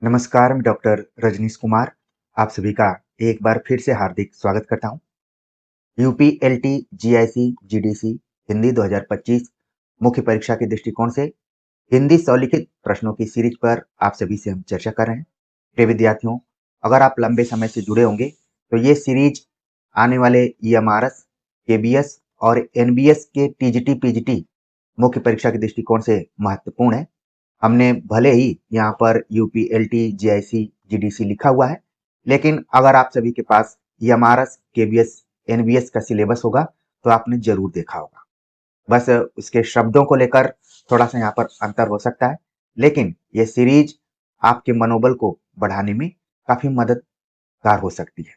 नमस्कार, मैं डॉक्टर रजनीश कुमार आप सभी का एक बार फिर से हार्दिक स्वागत करता हूं। UP, LT, GIC, GDC Hindi 2025 मुख्य परीक्षा के दृष्टिकोण से हिंदी स्वलिखित प्रश्नों की सीरीज पर आप सभी से हम चर्चा कर रहे हैं। प्रिय विद्यार्थियों, अगर आप लंबे समय से जुड़े होंगे तो ये सीरीज आने वाले ईएमआरएस, केबीएस और एनबीएस के टीजीटी, पीजीटी मुख्य परीक्षा के दृष्टिकोण से महत्वपूर्ण है। हमने भले ही यहाँ पर यूपी, एलटी, जीआईसी, जीडीसी लिखा हुआ है, लेकिन अगर आप सभी के पास ईएमआरएस, केबीएस, एनबीएस का सिलेबस होगा तो आपने जरूर देखा होगा। बस उसके शब्दों को लेकर थोड़ा सा यहाँ पर अंतर हो सकता है, लेकिन ये सीरीज आपके मनोबल को बढ़ाने में काफी मददगार हो सकती है।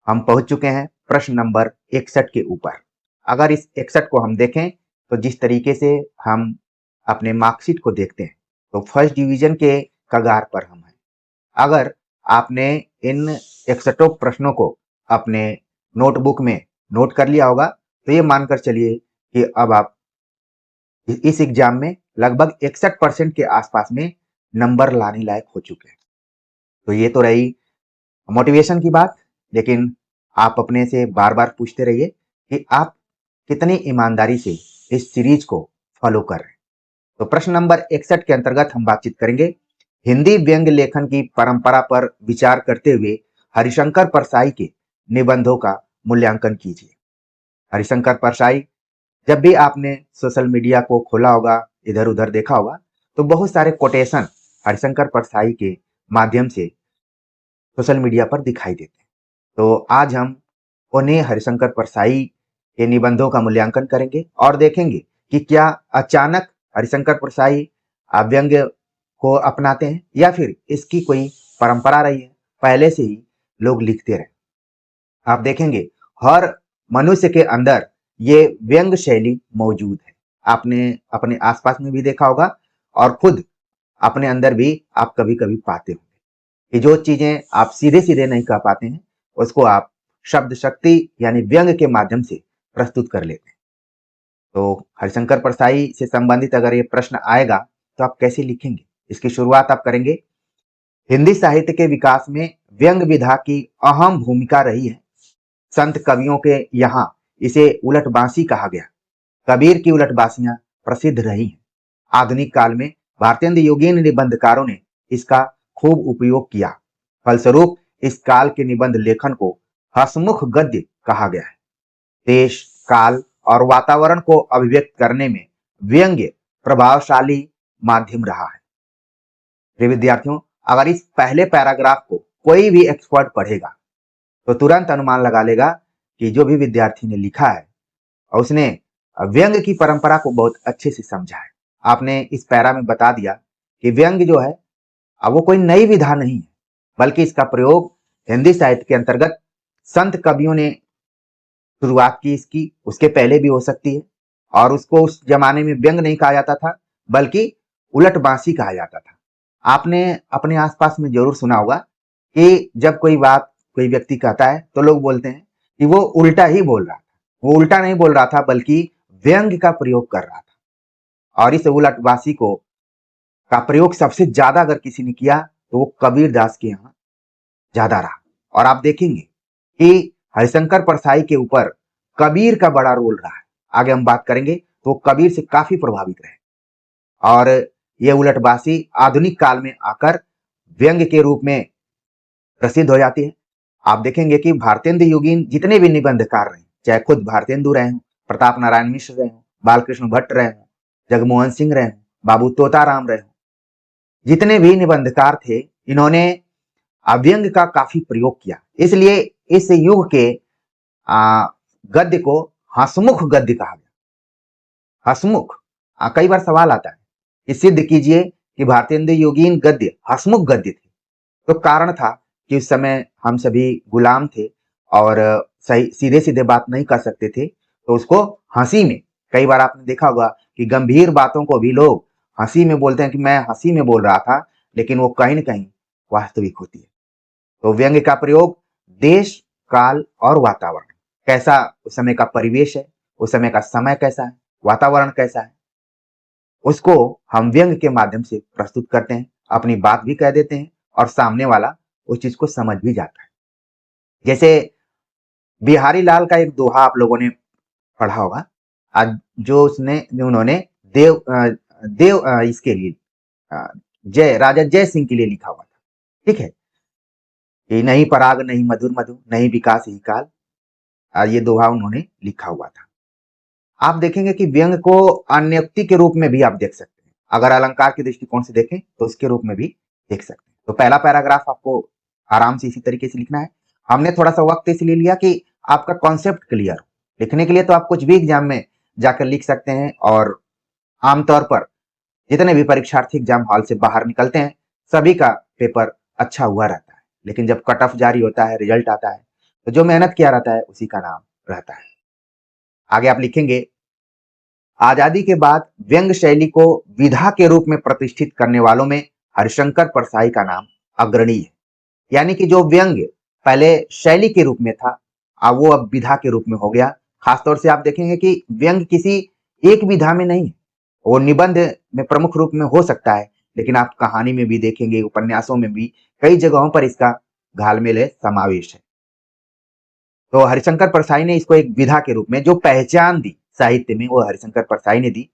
हम पहुंच चुके हैं प्रश्न नंबर 61 के ऊपर। अगर इस 61 को हम देखें तो जिस तरीके से हम अपने मार्कशीट को देखते हैं तो फर्स्ट डिवीजन के कगार पर हम हैं। अगर आपने इन 61 प्रश्नों को अपने नोटबुक में नोट कर लिया होगा तो ये मानकर चलिए कि अब आप इस एग्जाम में लगभग 61% के आसपास में नंबर लाने लायक हो चुके हैं। तो ये तो रही मोटिवेशन की बात, लेकिन आप अपने से बार बार पूछते रहिए कि आप कितनी ईमानदारी से इस सीरीज को फॉलो कर रहे हैं। तो प्रश्न नंबर 61 के अंतर्गत हम बातचीत करेंगे हिंदी व्यंग्य लेखन की परंपरा पर विचार करते हुए हरिशंकर परसाई के निबंधों का मूल्यांकन कीजिए। हरिशंकर परसाई, जब भी आपने सोशल मीडिया को खोला होगा, इधर उधर देखा होगा, तो बहुत सारे कोटेशन हरिशंकर परसाई के माध्यम से सोशल मीडिया पर दिखाई देते हैं। तो आज हम उन्हें हरिशंकर परसाई के निबंधों का मूल्यांकन करेंगे और देखेंगे कि क्या अचानक हरिशंकर परसाई व्यंग्य को अपनाते हैं या फिर इसकी कोई परंपरा रही है, पहले से ही लोग लिखते रहे। आप देखेंगे हर मनुष्य के अंदर ये व्यंग्य शैली मौजूद है। आपने अपने आसपास में भी देखा होगा और खुद अपने अंदर भी आप कभी कभी पाते होंगे कि जो चीजें आप सीधे सीधे नहीं कह पाते हैं उसको आप शब्द शक्ति यानी व्यंग्य के माध्यम से प्रस्तुत कर लेते हैं। तो हरिशंकर परसाई से संबंधित अगर ये प्रश्न आएगा तो आप कैसे लिखेंगे, इसकी शुरुआत आप करेंगे। हिंदी साहित्य के विकास में व्यंग्य विधा की अहम भूमिका रही है। संत कवियों के यहाँ इसे उलटबांसी कहा गया। कबीर की उलटबांसियां प्रसिद्ध रही हैं। आधुनिक काल में भारतेंद्र योगीन निबंधकारों ने इसका खूब उपयोग किया। फलस्वरूप इस काल के निबंध लेखन को हसमुख गद्य कहा गया है। देश, काल और वातावरण को अभिव्यक्त करने में व्यंग्य प्रभावशाली माध्यम रहा है। प्रिय विद्यार्थियों, अगर इस पहले पैराग्राफ को कोई भी एक्सपर्ट पढ़ेगा तो तुरंत अनुमान लगा लेगा कि जो भी विद्यार्थी ने लिखा है उसने व्यंग्य की परंपरा को बहुत अच्छे से समझा है। आपने इस पैरा में बता दिया कि व्यंग्य जो है अब वो कोई नई विधा नहीं है, बल्कि इसका प्रयोग हिंदी साहित्य के अंतर्गत संत कवियों ने शुरुआत की इसकी, उसके पहले भी हो सकती है। और उसको उस जमाने में व्यंग्य नहीं कहा जाता था बल्कि उलटबांसी कहा जाता था। आपने अपने आसपास में जरूर सुना होगा कि जब कोई बात कोई व्यक्ति कहता है तो लोग बोलते हैं कि वो उल्टा ही बोल रहा था। वो उल्टा नहीं बोल रहा था बल्कि व्यंग्य का प्रयोग कर रहा था। और इस उलटबांसी को का प्रयोग सबसे ज्यादा अगर किसी ने किया तो वो कबीर दास के यहाँ ज्यादा रहा। और आप देखेंगे कि हरिशंकर परसाई के ऊपर कबीर का बड़ा रोल रहा है। आगे हम बात करेंगे तो कबीर से काफी प्रभावित रहे और ये उलटबांसी आधुनिक काल में आकर व्यंग्य के रूप में प्रसिद्ध हो जाती है। आप देखेंगे कि भारतेंद्र योगीन जितने भी निबंधकार रहे, चाहे खुद भारतेंदु रहे हों, प्रताप नारायण मिश्र रहे हों, बालकृष्ण भट्ट रहे हों, जगमोहन सिंह रहे हों, बाबू तोताराम रहे हों, जितने भी निबंधकार थे इन्होंने व्यंग्य का काफी प्रयोग किया। इसलिए इस युग के गद्य को हसमुख गद्य कहा गया। हसमुख, कई बार सवाल आता है कि सिद्ध कीजिए कि भारतेंद्र योगीन गद्य हसमुख गद्य थे। तो कारण था कि उस समय हम सभी गुलाम थे और सही सीधे सीधे बात नहीं कर सकते थे, तो उसको हंसी में, कई बार आपने देखा होगा कि गंभीर बातों को भी लोग हंसी में बोलते हैं कि मैं हंसी में बोल रहा था, लेकिन वो कहीं ना कहीं वास्तविक होती है। तो व्यंग्य का प्रयोग देश, काल और वातावरण, कैसा उस समय का परिवेश है, उस समय का समय कैसा है, वातावरण कैसा है, उसको हम व्यंग्य के माध्यम से प्रस्तुत करते हैं, अपनी बात भी कह देते हैं और सामने वाला उस चीज को समझ भी जाता है। जैसे बिहारी लाल का एक दोहा आप लोगों ने पढ़ा होगा, आज जो उसने उन्होंने इसके लिए जय राजा जय सिंह के लिए लिखा हुआ था। ठीक है, कि नहीं पराग नहीं मधुर मधु नहीं विकास ही काल, ये दोहा उन्होंने लिखा हुआ था। आप देखेंगे कि व्यंग को अन्योक्ति के रूप में भी आप देख सकते हैं। अगर अलंकार के दृष्टिकोण से देखें तो उसके रूप में भी देख सकते हैं। तो पहला पैराग्राफ आपको आराम से इसी तरीके से लिखना है। हमने थोड़ा सा वक्त इसलिए लिया कि आपका कॉन्सेप्ट क्लियर हो। लिखने के लिए तो आप कुछ भी एग्जाम में जाकर लिख सकते हैं, और आमतौर पर जितने भी परीक्षार्थी एग्जाम हॉल से बाहर निकलते हैं सभी का पेपर अच्छा हुआ रहता है। लेकिन जब कट ऑफ जारी होता है, रिजल्ट आता है, तो जो मेहनत किया रहता है उसी का नाम रहता है। आगे आप लिखेंगे, आजादी के बाद व्यंग शैली को विधा के रूप में प्रतिष्ठित करने वालों में हरिशंकर परसाई का नाम अग्रणी है। यानी कि जो व्यंग पहले शैली के रूप में था, वो अब विधा के रूप में हो गया। खासतौर से आप देखेंगे कि व्यंग किसी एक विधा में नहीं है, वो निबंध में प्रमुख रूप में हो सकता है, लेकिन आप कहानी में भी देखेंगे, उपन्यासों में भी कई जगहों पर इसका घालमेल है, समावेश है। तो हरिशंकर परसाई ने इसको एक विधा के रूप में जो पहचान दी साहित्य में, वो हरिशंकर परसाई ने दी।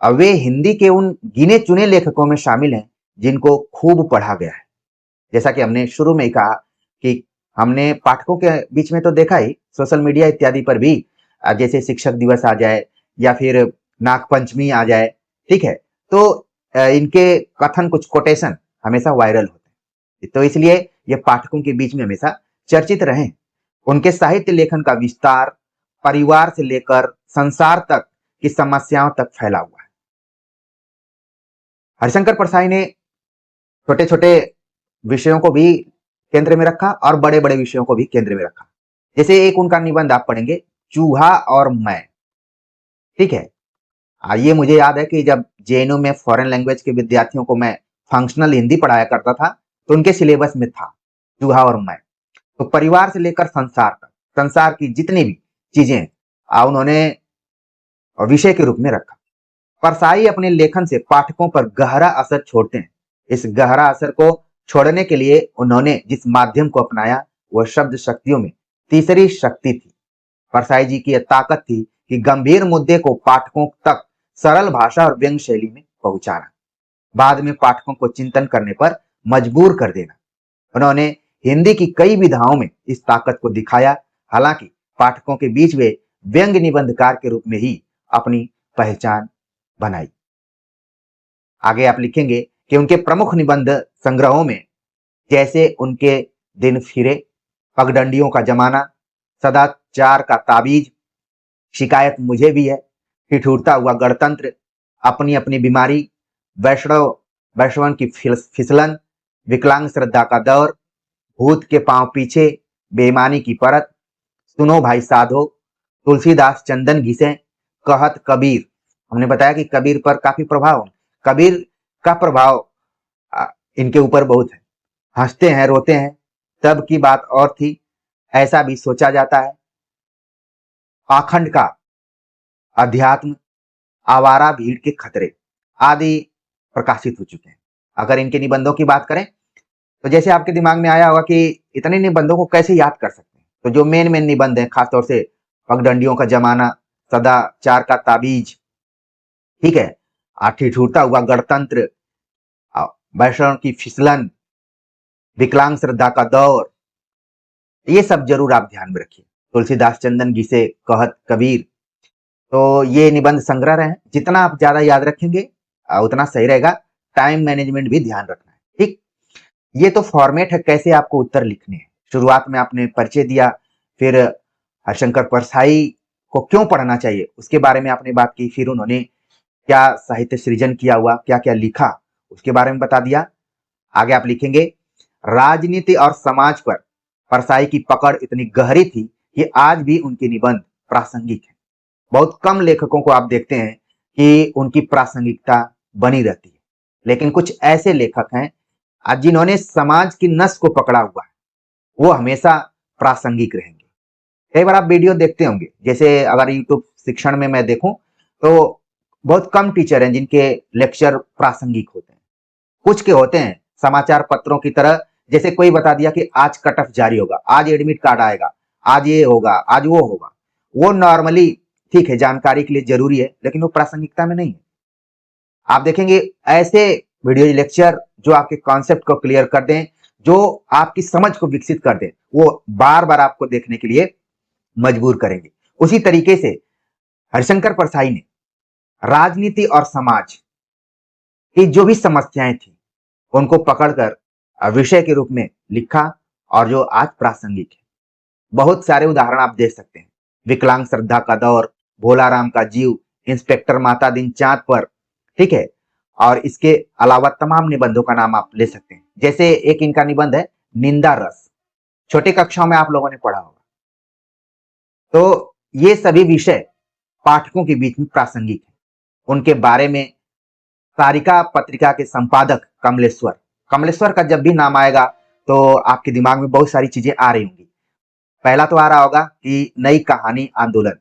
अब वे हिंदी के उन गिने चुने लेखकों में शामिल हैं जिनको खूब पढ़ा गया है। जैसा कि हमने शुरू में ही कहा कि हमने पाठकों के बीच में तो देखा ही, सोशल मीडिया इत्यादि पर भी, जैसे शिक्षक दिवस आ जाए या फिर नागपंचमी आ जाए, ठीक है, तो इनके कथन, कुछ कोटेशन हमेशा वायरल होते हैं। तो इसलिए ये पाठकों के बीच में हमेशा चर्चित रहे। उनके साहित्य लेखन का विस्तार परिवार से लेकर संसार तक की समस्याओं तक फैला हुआ है। हरिशंकर परसाई ने छोटे छोटे विषयों को भी केंद्र में रखा और बड़े बड़े विषयों को भी केंद्र में रखा। जैसे एक उनका निबंध आप पढ़ेंगे, चूहा और मैं। ठीक है, ये मुझे याद है कि जब जेएनयू में फॉरेन लैंग्वेज के विद्यार्थियों को मैं फंक्शनल हिंदी पढ़ाया करता था, तो उनके सिलेबस में था चूहा और मैं। तो परिवार से लेकर संसार तक, संसार की जितनी भी चीजें उन्होंने विषय के रूप में रखा। परसाई अपने लेखन से पाठकों पर गहरा असर छोड़ते हैं। इस गहरा असर को छोड़ने के लिए उन्होंने जिस माध्यम को अपनाया वह शब्द शक्तियों में तीसरी शक्ति थी। परसाई जी की यह ताकत थी कि गंभीर मुद्दे को पाठकों तक सरल भाषा और व्यंग शैली में पहुंचाना, बाद में पाठकों को चिंतन करने पर मजबूर कर देना। उन्होंने हिंदी की कई विधाओं में इस ताकत को दिखाया। हालांकि पाठकों के बीच वे व्यंग निबंधकार के रूप में ही अपनी पहचान बनाई। आगे आप लिखेंगे कि उनके प्रमुख निबंध संग्रहों में, जैसे उनके दिन फिरे, पगडंडियों का जमाना, सदाचार का ताबीज, शिकायत मुझे भी है, ठिठुरता हुआ गणतंत्र, अपनी अपनी बीमारी, वैष्णवन की फिसलन, विकलांग श्रद्धा का दौर, भूत के पांव पीछे, बेईमानी की परत, सुनो भाई साधो, तुलसीदास चंदन घिसे, कहत कबीर। हमने बताया कि कबीर पर काफी प्रभाव, कबीर का प्रभाव इनके ऊपर बहुत है। हंसते हैं रोते हैं, तब की बात और थी, ऐसा भी सोचा जाता है, पाखंड का अध्यात्म, आवारा भीड़ के खतरे आदि प्रकाशित हो चुके हैं। अगर इनके निबंधों की बात करें तो जैसे आपके दिमाग में आया होगा कि इतने निबंधों को कैसे याद कर सकते हैं, तो जो मेन निबंध है, खासतौर से पगडंडियों का जमाना, सदाचार का ताबीज, ठीक है, ठिठुरता हुआ गणतंत्र, वैष्णव की फिसलन, विकलांग श्रद्धा का दौर, ये सब जरूर आप ध्यान में रखिए। तुलसीदास चंदन घिसे, कहत कबीर, तो ये निबंध संग्रह रहे हैं। जितना आप ज्यादा याद रखेंगे उतना सही रहेगा। टाइम मैनेजमेंट भी ध्यान रखना है। ठीक, ये तो फॉर्मेट है कैसे आपको उत्तर लिखने हैं। शुरुआत में आपने परिचय दिया, फिर हरिशंकर परसाई को क्यों पढ़ना चाहिए उसके बारे में आपने बात की, फिर उन्होंने क्या साहित्य सृजन किया हुआ, क्या क्या लिखा, उसके बारे में बता दिया। आगे आप लिखेंगे, राजनीति और समाज पर परसाई की पकड़ इतनी गहरी थी कि आज भी उनके निबंध प्रासंगिक है। बहुत कम लेखकों को आप देखते हैं कि उनकी प्रासंगिकता बनी रहती है, लेकिन कुछ ऐसे लेखक हैं जिन्होंने समाज की नस को पकड़ा हुआ है, वो हमेशा प्रासंगिक रहेंगे। कई बार आप वीडियो देखते होंगे, जैसे अगर यूट्यूब शिक्षण में मैं देखूं तो बहुत कम टीचर हैं जिनके लेक्चर प्रासंगिक होते हैं। कुछ के होते हैं समाचार पत्रों की तरह जैसे कोई बता दिया कि आज कट ऑफ जारी होगा, आज एडमिट कार्ड आएगा, आज ये होगा, आज वो होगा। वो नॉर्मली ठीक है, जानकारी के लिए जरूरी है, लेकिन वो प्रासंगिकता में नहीं है। आप देखेंगे ऐसे वीडियो लेक्चर जो आपके कॉन्सेप्ट को क्लियर कर दें, जो आपकी समझ को विकसित कर दें, वो बार बार आपको देखने के लिए मजबूर करेंगे। उसी तरीके से हरिशंकर परसाई ने राजनीति और समाज की जो भी समस्याएं थी उनको पकड़कर विषय के रूप में लिखा, और जो आज प्रासंगिक है। बहुत सारे उदाहरण आप देख सकते हैं, विकलांग श्रद्धा का दौर, भोलाराम का जीव, इंस्पेक्टर माता दिन चांद पर, ठीक है। और इसके अलावा तमाम निबंधों का नाम आप ले सकते हैं। जैसे एक इनका निबंध है निंदा रस, छोटे कक्षाओं में आप लोगों ने पढ़ा होगा। तो ये सभी विषय पाठकों के बीच में प्रासंगिक है। उनके बारे में सारिका पत्रिका के संपादक कमलेश्वर का जब भी नाम आएगा तो आपके दिमाग में बहुत सारी चीजें आ रही होंगी। पहला तो आ रहा होगा कि नई कहानी आंदोलन,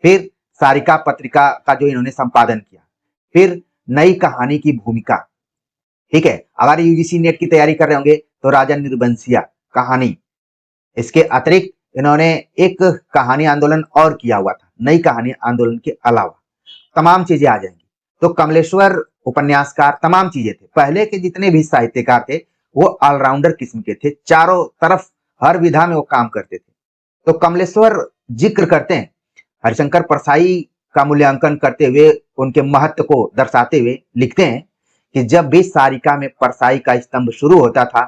फिर सारिका पत्रिका का जो इन्होंने संपादन किया, फिर नई कहानी की भूमिका, ठीक है। अगर यूजीसी नेट की तैयारी कर रहे होंगे तो राजा निर्बंसिया कहानी। इसके अतिरिक्त इन्होंने एक कहानी आंदोलन और किया हुआ था, नई कहानी आंदोलन के अलावा तमाम चीजें आ जाएंगी। तो कमलेश्वर उपन्यासकार, तमाम चीजें थे। पहले के जितने भी साहित्यकार थे वो ऑलराउंडर किस्म के थे, चारों तरफ हर विधा में वो काम करते थे। तो कमलेश्वर जिक्र करते हैं, हरिशंकर परसाई का मूल्यांकन करते हुए, उनके महत्व को दर्शाते हुए लिखते हैं कि जब भी सारिका में परसाई का स्तंभ शुरू होता था,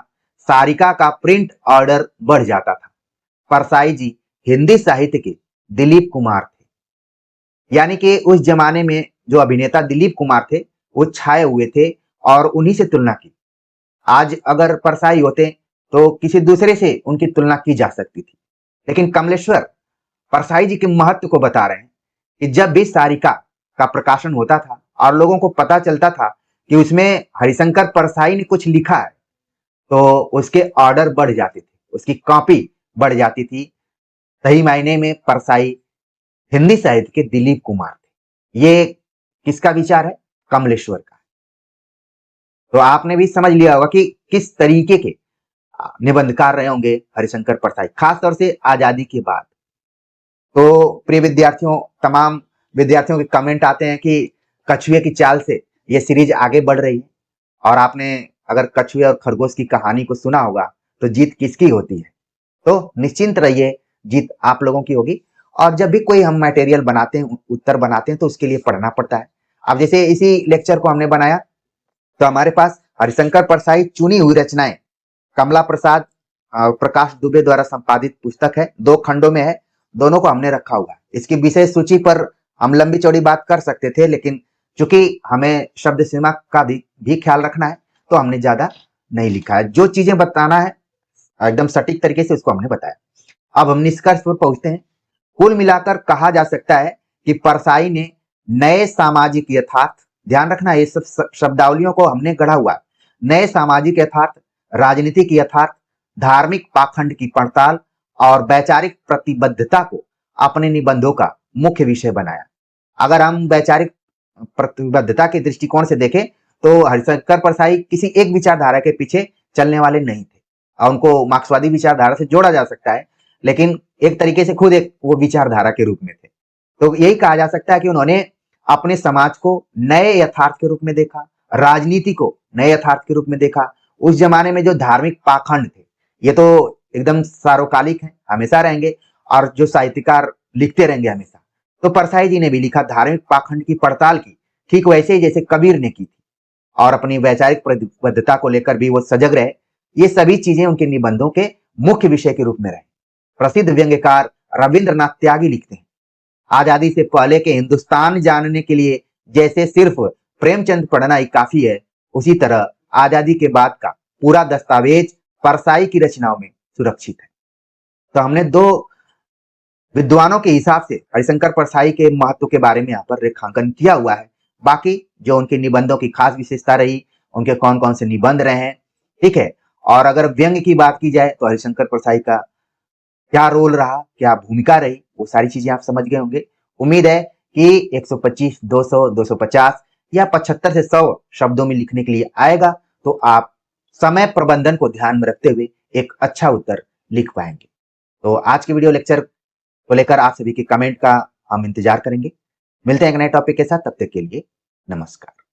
सारिका का प्रिंट ऑर्डर बढ़ जाता था। परसाई जी हिंदी साहित्य के दिलीप कुमार थे, यानी कि उस जमाने में जो अभिनेता दिलीप कुमार थे वो छाए हुए थे, और उन्हीं से तुलना की। आज अगर परसाई होते तो किसी दूसरे से उनकी तुलना की जा सकती थी, लेकिन कमलेश्वर परसाई जी के महत्व को बता रहे हैं कि जब भी सारिका का प्रकाशन होता था और लोगों को पता चलता था कि उसमें हरिशंकर परसाई ने कुछ लिखा है, तो उसके ऑर्डर बढ़ जाते थे, उसकी कॉपी बढ़ जाती थी। सही मायने में परसाई हिंदी साहित्य के दिलीप कुमार थे। ये किसका विचार है? कमलेश्वर का। तो आपने भी समझ लिया होगा कि किस तरीके के निबंधकार रहे होंगे हरिशंकर परसाई, खासतौर से आजादी के बाद। तो प्रिय विद्यार्थियों, तमाम विद्यार्थियों के कमेंट आते हैं कि कछुए की चाल से ये सीरीज आगे बढ़ रही है, और आपने अगर कछुए और खरगोश की कहानी को सुना होगा तो जीत किसकी होती है? तो निश्चिंत रहिए, जीत आप लोगों की होगी। और जब भी कोई हम मटेरियल बनाते हैं, उत्तर बनाते हैं, तो उसके लिए पढ़ना पड़ता है। अब जैसे इसी लेक्चर को हमने बनाया तो हमारे पास हरिशंकर परसाई चुनी हुई रचनाएं, कमला प्रसाद प्रकाश दुबे द्वारा संपादित पुस्तक है, 2 खंडों में है, दोनों को हमने रखा हुआ है। इसकी विषय सूची पर हम लंबी चौड़ी बात कर सकते थे, लेकिन चूंकि हमें शब्द सीमा का भी ख्याल रखना है तो हमने ज्यादा नहीं लिखा है। जो चीजें बताना है एकदम सटीक तरीके से उसको हमने बताया। अब हम निष्कर्ष पर पहुंचते हैं। कुल मिलाकर कहा जा सकता है कि परसाई ने नए सामाजिक यथार्थ, ध्यान रखना ये सब शब्दावलियों को हमने गढ़ा हुआ है, नए सामाजिक यथार्थ, राजनीतिक यथार्थ, धार्मिक पाखंड की पड़ताल और वैचारिक प्रतिबद्धता को अपने निबंधों का मुख्य विषय बनाया। अगर हम वैचारिक प्रतिबद्धता के दृष्टिकोण से देखें तो हरिशंकर परसाई किसी एक विचारधारा के पीछे चलने वाले नहीं थे, और उनको मार्क्सवादी विचारधारा से जोड़ा जा सकता है, लेकिन एक तरीके से खुद एक वो विचारधारा के रूप में थे। तो यही कहा जा सकता है कि उन्होंने अपने समाज को नए यथार्थ के रूप में देखा, राजनीति को नए यथार्थ के रूप में देखा। उस जमाने में जो धार्मिक पाखंड थे ये तो एकदम सार्वकालिक है, हमेशा रहेंगे, और जो साहित्यकार लिखते रहेंगे हमेशा। तो परसाई जी ने भी लिखा, धार्मिक पाखंड की पड़ताल की, ठीक वैसे ही जैसे कबीर ने की थी, और अपनी वैचारिक प्रतिबद्धता को लेकर भी वो सजग रहे। ये सभी चीजें उनके निबंधों के मुख्य विषय के रूप में रहे। प्रसिद्ध व्यंग्यकार रविंद्रनाथ त्यागी लिखते हैं, आजादी से पहले के हिंदुस्तान जानने के लिए जैसे सिर्फ प्रेमचंद पढ़ना ही काफी है, उसी तरह आजादी के बाद का पूरा दस्तावेज परसाई की रचनाओं में सुरक्षित है। तो हमने 2 विद्वानों के हिसाब से हरिशंकर परसाई के महत्व के बारे में यहाँ पर रेखांकन किया हुआ है। बाकी जो उनके निबंधों की खास विशेषता रही, उनके कौन कौन से निबंध रहे हैं, ठीक है। और अगर व्यंग्य की बात की जाए तो हरिशंकर परसाई का क्या रोल रहा, क्या भूमिका रही, वो सारी चीजें आप समझ गए होंगे। उम्मीद है कि 125, 200, 250 या 75 से 100 शब्दों में लिखने के लिए आएगा, तो आप समय प्रबंधन को ध्यान में रखते हुए एक अच्छा उत्तर लिख पाएंगे। तो आज के वीडियो लेक्चर को लेकर आप सभी के कमेंट का हम इंतजार करेंगे। मिलते हैं एक नए टॉपिक के साथ, तब तक के लिए नमस्कार।